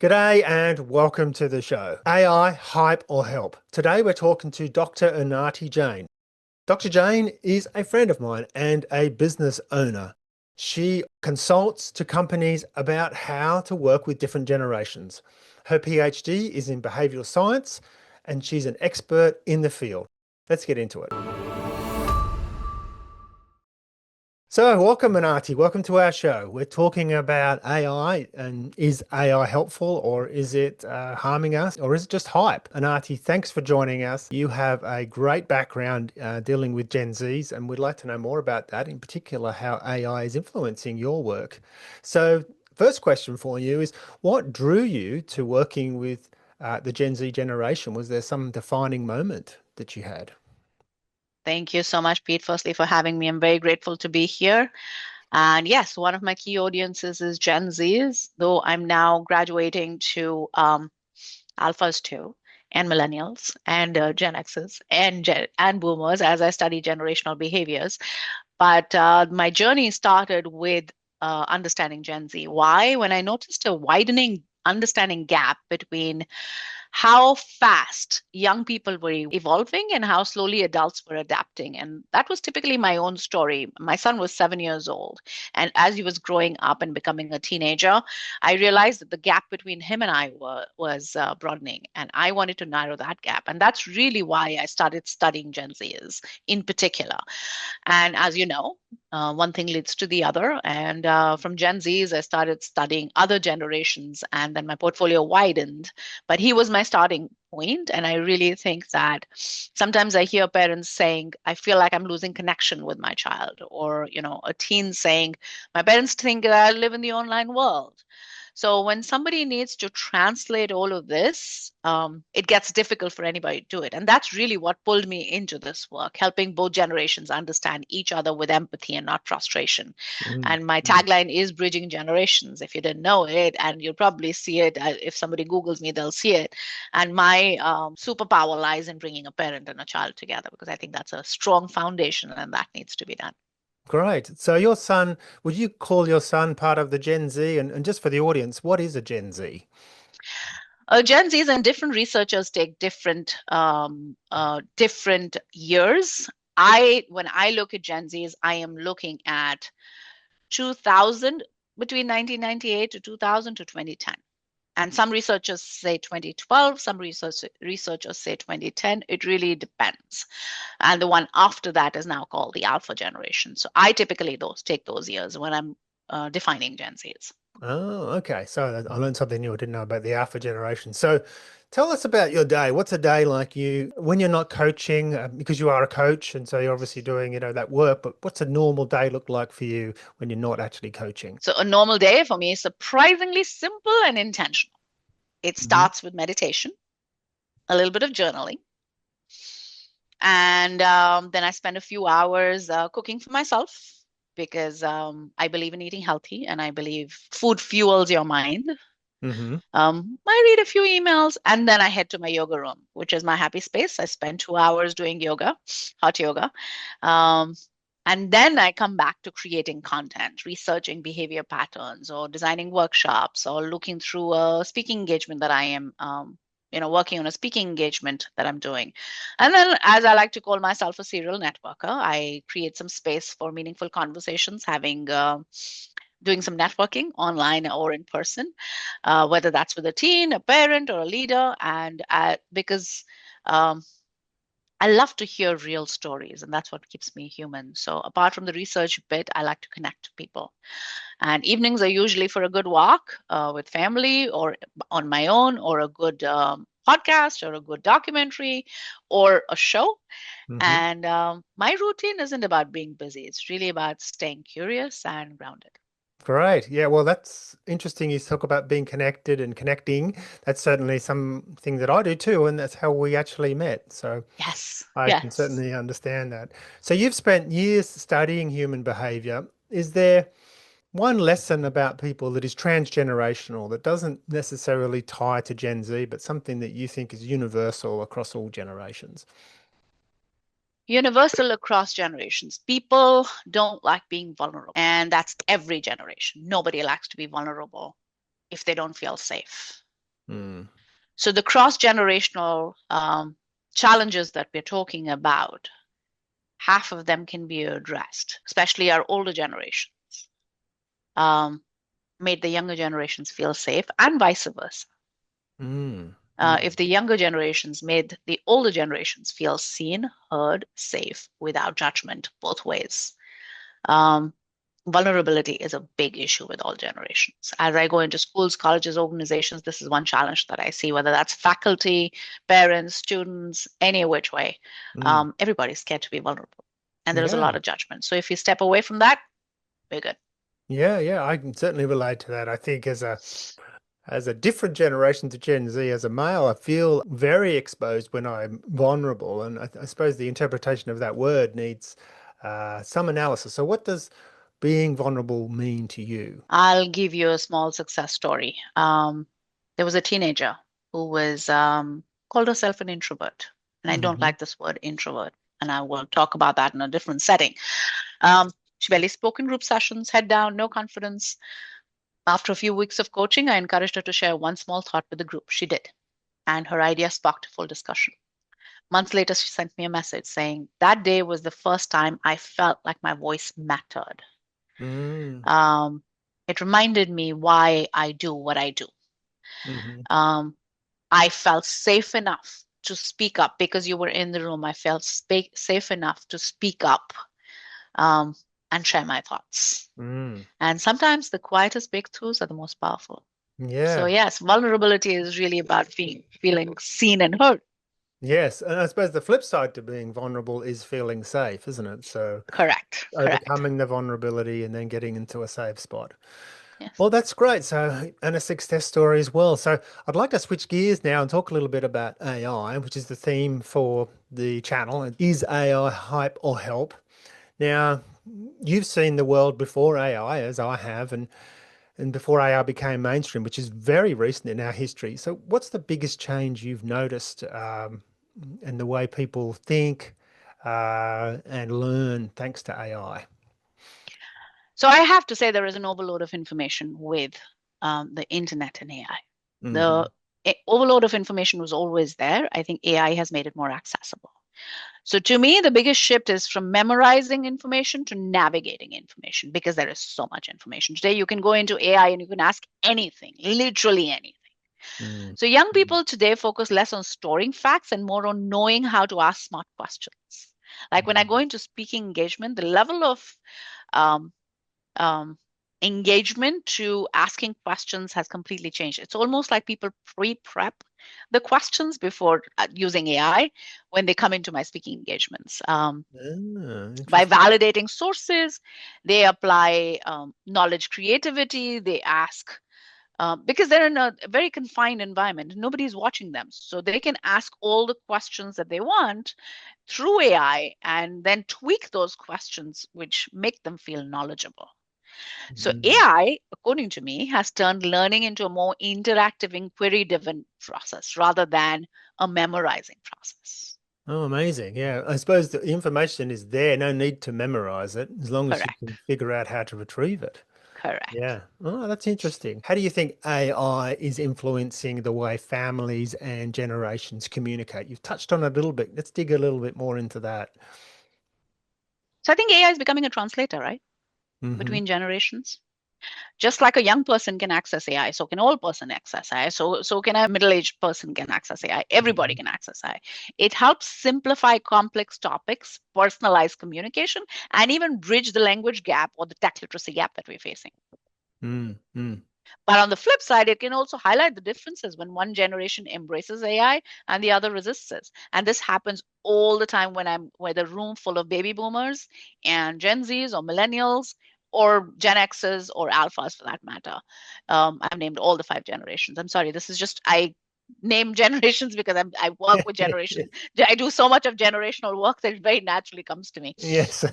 G'day and welcome to the show. AI, hype or help? Today we're talking to Dr. Unnatti Jain. Dr. Jain is a friend of mine and a business owner. She consults to companies about how to work with different generations. Her PhD is in behavioral science and she's an expert in the field. Let's get into it. So, welcome, Manati. Welcome to our show. We're talking about AI, and is AI helpful, or is it harming us, or is it just hype? Anati, thanks for joining us. You have a great background dealing with Gen Zs, and we'd like to know more about that, in particular, how AI is influencing your work. So, first question for you is, what drew you to working with the Gen Z generation? Was there some defining moment that you had? Thank you so much, Pete, firstly, for having me. I'm very grateful to be here. And yes, one of my key audiences is Gen Zs, though I'm now graduating to Alphas too, and Millennials, and Gen Xs, and Boomers as I study generational behaviors. But my journey started with understanding Gen Z. Why? When I noticed a widening understanding gap between how fast young people were evolving and how slowly adults were adapting. And that was typically my own story. My son was 7 years old. And as he was growing up and becoming a teenager, I realized that the gap between him and I was broadening. And I wanted to narrow that gap. And that's really why I started studying Gen Zs in particular. And as you know, one thing leads to the other. And from Gen Zs, I started studying other generations, and then my portfolio widened. But he was my starting point, and I really think that sometimes I hear parents saying, "I feel like I'm losing connection with my child," or a teen saying, "My parents think that I live in the online world." So when somebody needs to translate all of this, it gets difficult for anybody to do it. And that's really what pulled me into this work, helping both generations understand each other with empathy and not frustration. Mm. And my tagline is bridging generations. If you didn't know it, and you'll probably see it, if somebody Googles me, they'll see it. And my superpower lies in bringing a parent and a child together because I think that's a strong foundation and that needs to be done. Great. So your son, would you call your son part of the Gen Z? And just for the audience, what is a Gen Z? Gen Zs and different researchers take different years. When I look at Gen Zs, I am looking at 2000, between 1998 to 2000 to 2010. And some researchers say 2012, some researchers say 2010. It really depends. And the one after that is now called the Alpha generation. So I typically take those years when I'm defining Gen Zs. Oh, okay. So I learned something new I didn't know about the Alpha generation. So tell us about your day. What's a day like you when you're not coaching, because you are a coach, and so you're obviously doing, that work, but what's a normal day look like for you when you're not actually coaching? So a normal day for me is surprisingly simple and intentional. It Mhm. starts with meditation, a little bit of journaling, and then I spend a few hours cooking for myself because I believe in eating healthy and I believe food fuels your mind. Hmm. I read a few emails and then I head to my yoga room, which is my happy space. I spend 2 hours doing yoga, hot yoga. Um, and then I come back to creating content, researching behavior patterns, or designing workshops, or looking through a speaking engagement that I am, working on a speaking engagement that I'm doing. And then, as I like to call myself a serial networker, I create some space for meaningful conversations, doing some networking online or in person, whether that's with a teen, a parent, or a leader. And because um, I love to hear real stories, and that's what keeps me human. So, apart from the research bit, I like to connect to people. And evenings are usually for a good walk with family or on my own, or a good podcast, or a good documentary, or a show. Hmm. And my routine isn't about being busy, it's really about staying curious and grounded. Great. Yeah, well, that's interesting. You talk about being connected and connecting. That's certainly something that I do too, and that's how we actually met. So Yes, I can yes. certainly understand that. So you've spent years studying human behavior. Is there one lesson about people that is transgenerational that doesn't necessarily tie to Gen Z, but something that you think is universal across all generations? Universal across generations. People don't like being vulnerable, and that's every generation. Nobody likes to be vulnerable if they don't feel safe. Mm. So the cross-generational challenges that we're talking about, half of them can be addressed, especially our older generations, um, made the younger generations feel safe, and vice versa. Mm. If Mm. the younger generations made the older generations feel seen, heard, safe, without judgment, both ways. Um, Vulnerability is a big issue with all generations. As I go into schools, colleges, organizations, this is one challenge that I see, whether that's faculty, parents, students, any which way. Mm. Everybody's scared to be vulnerable. And there is a Yeah. lot of judgment. So if you step away from that, we're good. Yeah, yeah, I can certainly relate to that. I think as a different generation to Gen Z, as a male, I feel very exposed when I'm vulnerable, and I suppose the interpretation of that word needs some analysis. So, what does being vulnerable mean to you? I'll give you a small success story. There was a teenager who was called herself an introvert. And I don't Hmm. like this word introvert. And I will talk about that in a different setting. She barely spoke in group sessions, head down, no confidence. After a few weeks of coaching, I encouraged her to share one small thought with the group. She did. And her idea sparked a full discussion. Months later, she sent me a message saying, that day was the first time I felt like my voice mattered. Mm. Um, it reminded me why I do what I do. Hmm. Um, I felt safe enough to speak up because you were in the room. I felt safe enough to speak up um, and share my thoughts. Mm. And sometimes the quietest breakthroughs are the most powerful. So, Yeah. yes, vulnerability is really about feeling seen and heard. Yes. And I suppose the flip side to being vulnerable is feeling safe, isn't it? So, Correct. Correct. overcoming the vulnerability and then getting into a safe spot. Yes. Well, that's great. So, and a success story as well. So, I'd like to switch gears now and talk a little bit about AI, which is the theme for the channel. Is AI hype or help? Now, you've seen the world before AI, as I have, and before AI became mainstream, which is very recent in our history. So, what's the biggest change you've noticed in the way people think and learn thanks to AI? So I have to say there is an overload of information with the internet and AI. Hmm. The overload of information was always there. I think AI has made it more accessible. So to me, the biggest shift is from memorizing information to navigating information because there is so much information. Today, you can go into AI and you can ask anything, literally anything. Mm. So young people today focus less on storing facts and more on knowing how to ask smart questions. Like when I go into speaking engagement, the level of um, um, engagement to asking questions has completely changed. It's almost like people pre-prep the questions before using AI when they come into my speaking engagements. By Interesting. validating sources, they apply knowledge creativity, they ask because they're in a very confined environment. Nobody's watching them. So they can ask all the questions that they want through AI and then tweak those questions, which make them feel knowledgeable. So Mm. AI, according to me, has turned learning into a more interactive inquiry-driven process rather than a memorizing process. Oh, amazing. Yeah. I suppose the information is there. No need to memorize it as long as you Correct. can figure out how to retrieve it. Correct. Yeah. Oh, that's interesting. How do you think AI is influencing the way families and generations communicate? You've touched on it a little bit. Let's dig a little bit more into that. So I think AI is becoming a translator, right? Hmm. Between generations. Just like a young person can access AI, so can old person access AI. So can a middle-aged person can access AI. Everybody Hmm. can access AI. It helps simplify complex topics, personalize communication, and even bridge the language gap or the tech literacy gap that we're facing. Mm. Mm. But on the flip side, it can also highlight the differences when one generation embraces AI and the other resists it. And this happens all the time when I'm with a room full of baby boomers and Gen Zs or millennials or Gen Xs or alphas for that matter. I've named all the five generations. I'm sorry, this is just I name generations because I work with generations. I do so much of generational work that it very naturally comes to me. Yes.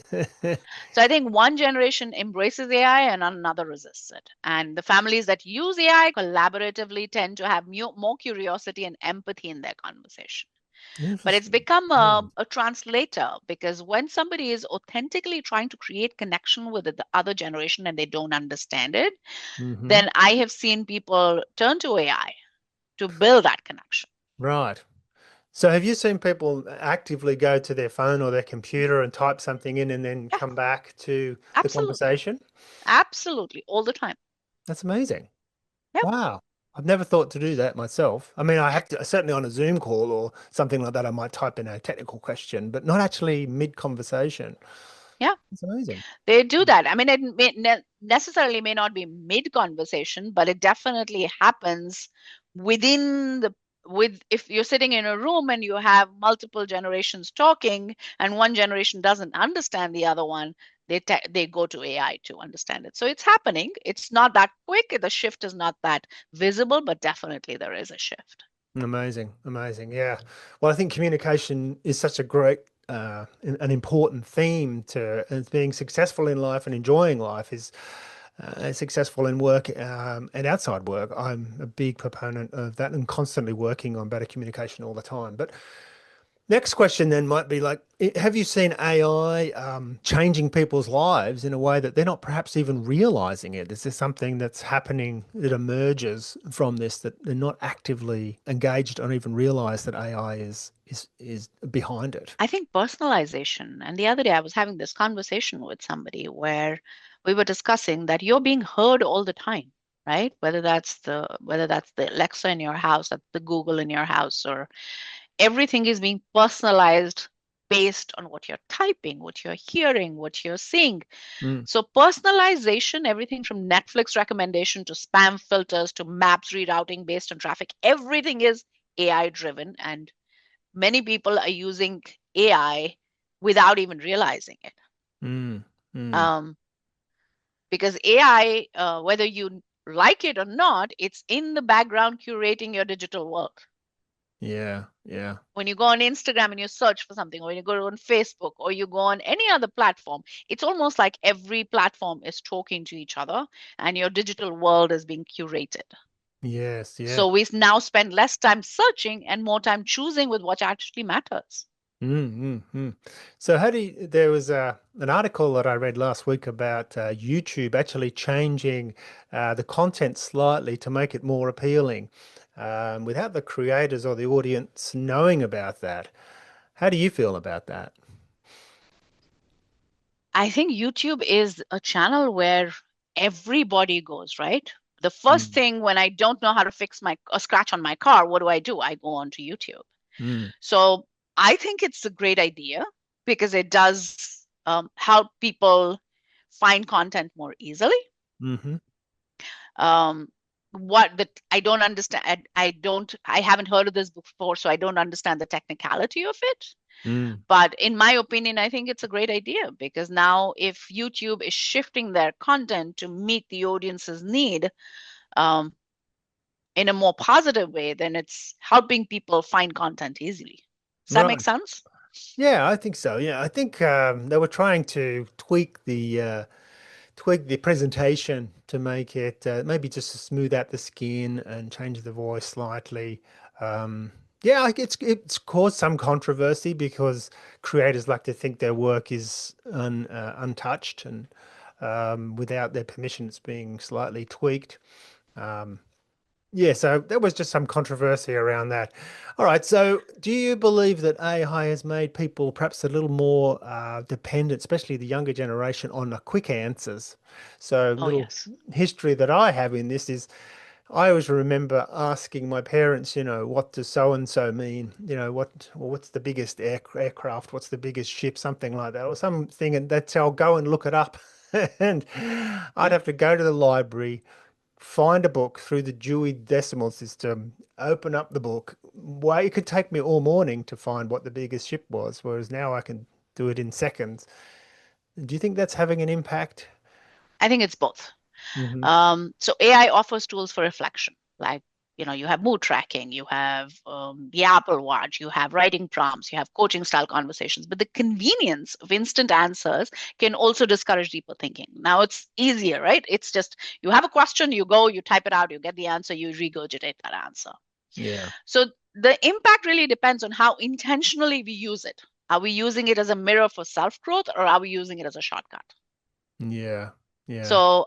So I think one generation embraces AI and another resists it. And the families that use AI collaboratively tend to have more curiosity and empathy in their conversation. But it's Interesting. become Yeah. a translator because when somebody is authentically trying to create connection with the other generation and they don't understand it, Hmm. then I have seen people turn to AI to build that connection. Right. So have you seen people actively go to their phone or their computer and type something in and then Yeah, come back to the absolutely. conversation? Absolutely. All the time. That's amazing. Yep. Wow. I've never thought to do that myself. I mean, I have to, certainly on a Zoom call or something like that, I might type in a technical question, but not actually mid-conversation. Yeah. It's amazing. They do that. I mean, it necessarily may not be mid conversation, but it definitely happens within the with if you're sitting in a room and you have multiple generations talking and one generation doesn't understand the other one, they go to AI to understand it. So it's happening. It's not that quick. The shift is not that visible, but definitely there is a shift. Amazing, amazing. Yeah. Well, I think communication is such a great, an important theme to being successful in life and enjoying life is successful in work and outside work. I'm a big proponent of that and constantly working on better communication all the time. But next question then might be like, have you seen AI changing people's lives in a way that they're not perhaps even realizing it? Is there something that's happening that emerges from this that they're not actively engaged or even realize that AI is behind it? I think personalization. And the other day I was having this conversation with somebody where we were discussing that you're being heard all the time, right? Whether that's the Alexa in your house, that's the Google in your house, or everything is being personalized based on what you're typing, what you're hearing, what you're seeing. Mm, So personalization, everything from Netflix recommendation to spam filters to maps rerouting based on traffic, everything is AI driven and many people are using AI without even realizing it. mm, mm. Um, because AI, whether you like it or not, it's in the background curating your digital world. Yeah, yeah. When you go on Instagram and you search for something, or when you go on Facebook, or you go on any other platform, it's almost like every platform is talking to each other and your digital world is being curated. Yes, yeah. So we now spend less time searching and more time choosing with what actually matters. Mm, mm, mm. So how do you, there was an article that I read last week about YouTube actually changing the content slightly to make it more appealing without the creators or the audience knowing about that. How do you feel about that? I think YouTube is a channel where everybody goes, right? The first Mm, thing when I don't know how to fix a scratch on my car, what do? I go on to YouTube. mm, So I think it's a great idea because it does help people find content more easily. hmm Um, what that I don't understand, I haven't heard of this before, so I don't understand the technicality of it. mm. But in my opinion, I think it's a great idea because now if YouTube is shifting their content to meet the audience's need um, in a more positive way, then it's helping people find content easily. Does that make Right. sense? Yeah, I think so. Yeah, I think they were trying to tweak the presentation to make it maybe just to smooth out the skin and change the voice slightly. Yeah, like it's caused some controversy because creators like to think their work is untouched and without their permission, it's being slightly tweaked. Um, yeah, so there was just some controversy around that. All right, so do you believe that AI has made people perhaps a little more dependent, especially the younger generation, on the quick answers? So, Oh, little yes. history that I have in this is I always remember asking my parents, what does so and so mean? What's the biggest aircraft? What's the biggest ship? Something like that, or something, and they'd say, "I'll go and look it up." And I'd have to go to the library, find a book through the Dewey Decimal System, open up the book. Well, it could take me all morning to find what the biggest ship was, whereas now I can do it in seconds. Do you think that's having an impact? I think it's both. Hmm So AI offers tools for reflection, like you have mood tracking, you have the Apple Watch, you have writing prompts, you have coaching style conversations. But the convenience of instant answers can also discourage deeper thinking. Now it's easier, right? It's just you have a question, you go, you type it out, you get the answer, you regurgitate that answer. Yeah. So the impact really depends on how intentionally we use it. Are we using it as a mirror for self growth, or are we using it as a shortcut? Yeah. Yeah. So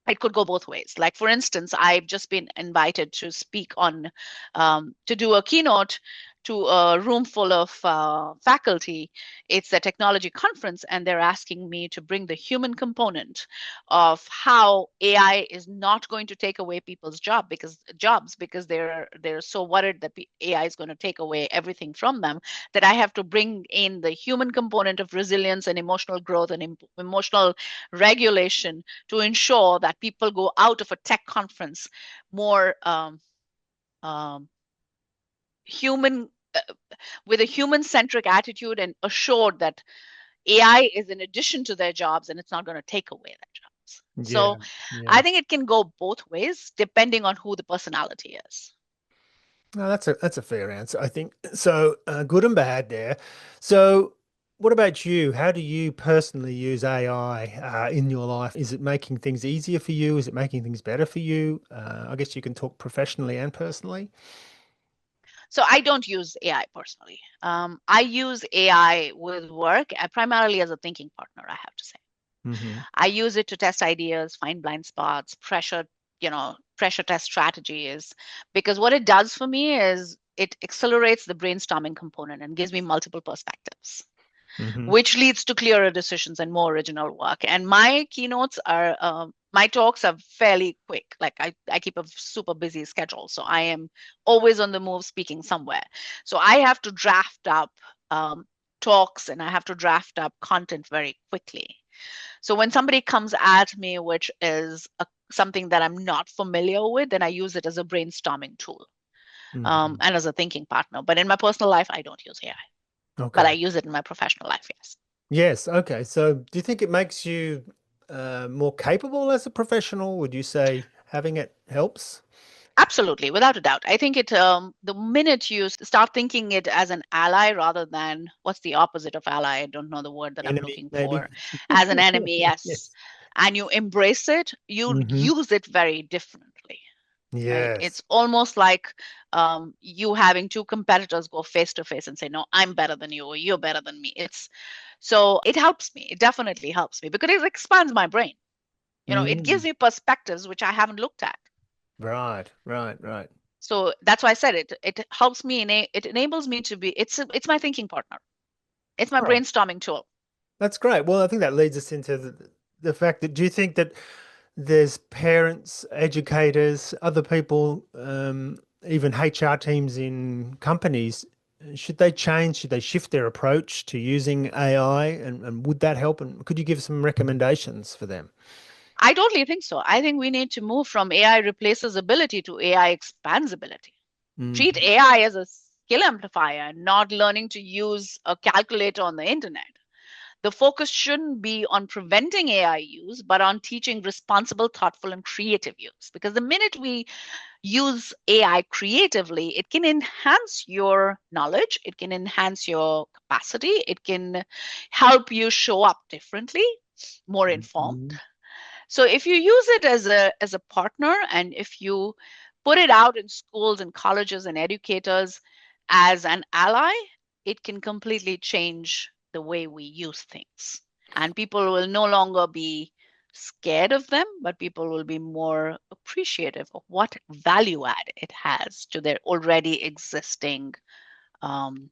It could go both ways. Like, for instance, I've just been invited to speak on, to do a keynote to a room full of faculty. It's a technology conference, and they're asking me to bring the human component of how AI is not going to take away people's jobs because they're so worried that AI is going to take away everything from them, that I have to bring in the human component of resilience and emotional growth and emotional regulation to ensure that people go out of a tech conference more um, human, with a human centric attitude, and assured that AI is in addition to their jobs and it's not going to take away their jobs. Yeah, So I yeah. think it can go both ways depending on who the personality is. No, that's a fair answer, I think. So, good and bad there. So, what about you? How do you personally use AI in your life? Is it making things easier for you? Is it making things better for you? I guess you can talk professionally and personally. So I don't use AI personally. I use AI with work primarily as a thinking partner, I have to say. Hmm. I use it to test ideas, find blind spots, pressure test strategies. Because what it does for me is it accelerates the brainstorming component and gives me multiple perspectives, Hmm. which leads to clearer decisions and more original work. And my talks are fairly quick. Like I keep a super busy schedule. So I am always on the move speaking somewhere. So I have to draft up talks, and I have to draft up content very quickly. So when somebody comes at me, which is something that I'm not familiar with, then I use it as a brainstorming tool, Hmm. and as a thinking partner. But in my personal life, I don't use AI, but I Okay. use it in my professional life, yes. Yes. Okay. So, do you think it makes you more capable as a professional? Would you say having it helps? Absolutely, without a doubt. I think the minute you start thinking it as an ally rather than, what's the opposite of ally? I don't know the word that I'm Enemy, looking maybe. for. As an enemy, yes. Yes. And you embrace it, you Hmm. use it very differently. Right? It's Yes. almost like you having two competitors go face to face and say, "No, I'm better than you, or you're better than me." It's so it helps me. It definitely helps me because it expands my brain. It gives Mm. me perspectives which I haven't looked at. Right, right, right. So that's why I said it. It helps me. It enables me to be. It's my thinking partner. It's my Oh, brainstorming tool. that's great. Well, I think that leads us into the fact that do you think that there's parents, educators, other people, even HR teams in companies, should they change? Should they shift their approach to using AI? And would that help? And could you give some recommendations for them? I totally think so. I think we need to move from AI replaces ability to AI expands ability. Treat Hmm. AI as a skill amplifier, not learning to use a calculator on the internet. The focus shouldn't be on preventing AI use, but on teaching responsible, thoughtful, and creative use. Because the minute we use AI creatively, it can enhance your knowledge, it can enhance your capacity, it can help you show up differently, more informed. Hmm. So if you use it as a partner, and if you put it out in schools and colleges and educators as an ally, it can completely change the way we use things. And people will no longer be scared of them, but people will be more appreciative of what value add it has to their already existing um,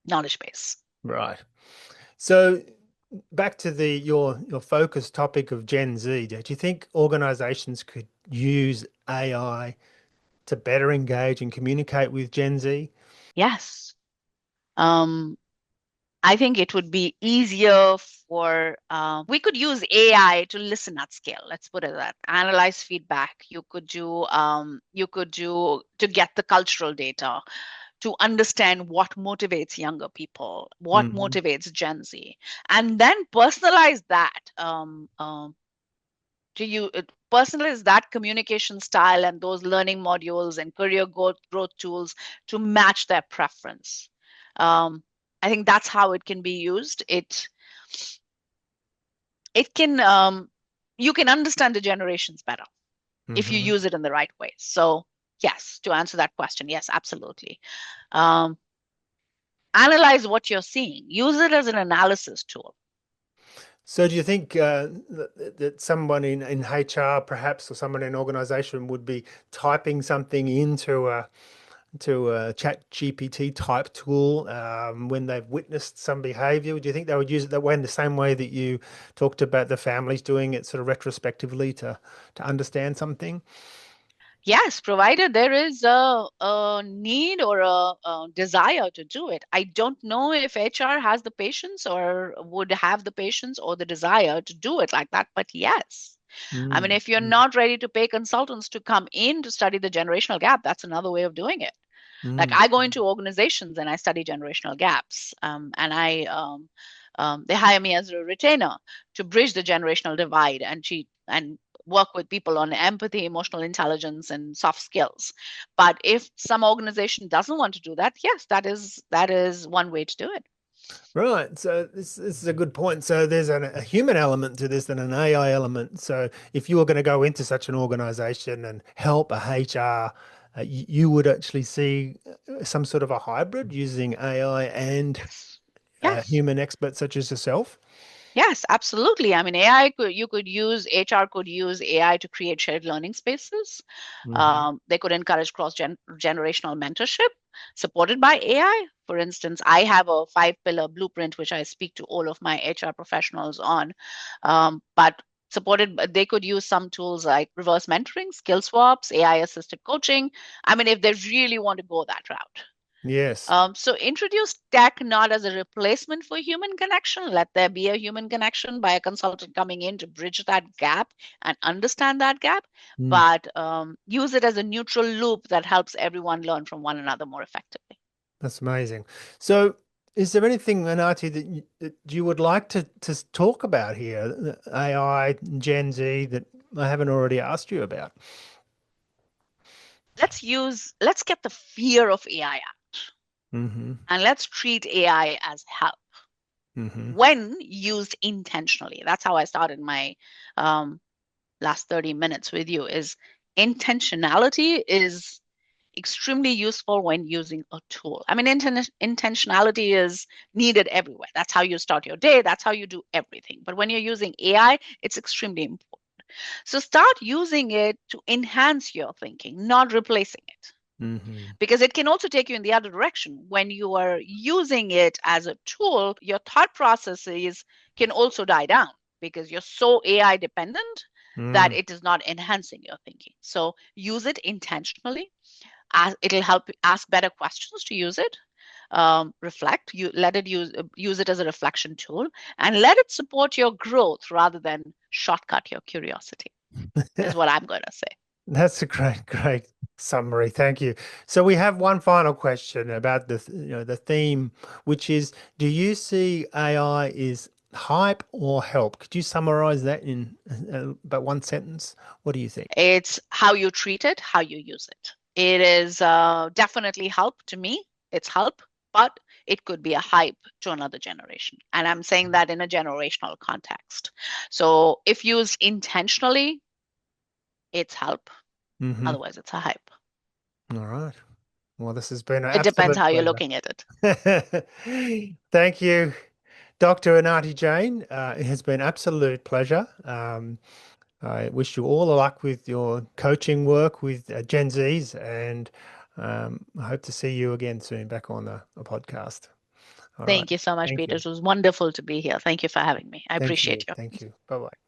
knowledge base. Right. So back to the your focus topic of Gen Z, do you think organizations could use AI to better engage and communicate with Gen Z? Yes. Um, I think it would be easier we could use AI to listen at scale. Let's put it that. Analyze feedback. You could do to get the cultural data, to understand what motivates younger people, what Hmm. motivates Gen Z, and then personalize that to you. Personalize that communication style and those learning modules and career growth tools to match their preference. Um, I think that's how it can be used. It can you can understand the generations better if you Hmm. use it in the right way. So yes, to answer that question, yes, absolutely. Um, Analyze what you're seeing. Use it as an analysis tool. So do you think that someone in HR perhaps or someone in an organization would be typing something into a chat GPT type tool when they've witnessed some behavior? Do you think they would use it that way in the same way that you talked about the families doing it sort of retrospectively to understand something? Yes, provided there is a need or a desire to do it. I don't know if HR has the patience or would have the patience or the desire to do it like that, but yes. I mean, Mm, if you're mm, not ready to pay consultants to come in to study the generational gap, that's another way of doing it. Like mm. I go into organizations and I study generational gaps, and they hire me as a retainer to bridge the generational divide and work with people on empathy, emotional intelligence, and soft skills. But if some organization doesn't want to do that, yes, that is one way to do it. Right. So this is a good point. So there's a human element to this and an AI element. So if you were going to go into such an organization and help a HR, you would actually see some sort of a hybrid using AI and Yes. Yes. human experts such as yourself. Yes, absolutely. I mean, you could use, HR could use AI to create shared learning spaces. Hmm. They could encourage generational mentorship supported by AI. For instance, I have a five-pillar blueprint which I speak to all of my HR professionals on. But they could use some tools like reverse mentoring, skill swaps, AI assisted coaching. I mean, if they really want to go that route. Yes. So introduce tech not as a replacement for human connection. Let there be a human connection by a consultant coming in to bridge that gap and understand that gap, Mm, but use it as a neutral loop that helps everyone learn from one another more effectively. that's amazing. So is there anything, Anati, that you would like to talk about here, the AI, Gen Z, that I haven't already asked you about? Let's get the fear of AI out Hmm. and let's treat AI as help Hmm. when used intentionally. That's how I started my um, last 30 minutes with you is intentionality is extremely useful when using a tool. I mean, intentionality is needed everywhere. That's how you start your day. That's how you do everything. But when you're using AI, it's extremely important. So start using it to enhance your thinking, not replacing it. Hmm. Because it can also take you in the other direction. When you are using it as a tool, your thought processes can also die down because you're so AI dependent that Mm. it is not enhancing your thinking. So use it intentionally. It'll help you ask better questions to use it. Reflect. You let it use it as a reflection tool, and let it support your growth rather than shortcut your curiosity. Is what I'm going to say. That's a great summary. Thank you. So we have one final question about the theme, which is, do you see AI is hype or help? Could you summarize that in about one sentence? What do you think? It's how you treat it, how you use it. It is definitely help to me. It's help, but it could be a hype to another generation. And I'm saying that in a generational context. So if used intentionally, it's help. Hmm. Otherwise, it's a hype. All right. Well, this has been an It depends absolute how you're pleasure. looking at it. Thank you, Dr. Unnatti Jain. It has been absolute pleasure. I wish you all the luck with your coaching work with Gen Zs, and I hope to see you again soon back on the podcast. All right. Thank you so much, Thank Peter. you. It was wonderful to be here. Thank you for having me. I Thank appreciate you. you. Thank you. Bye bye.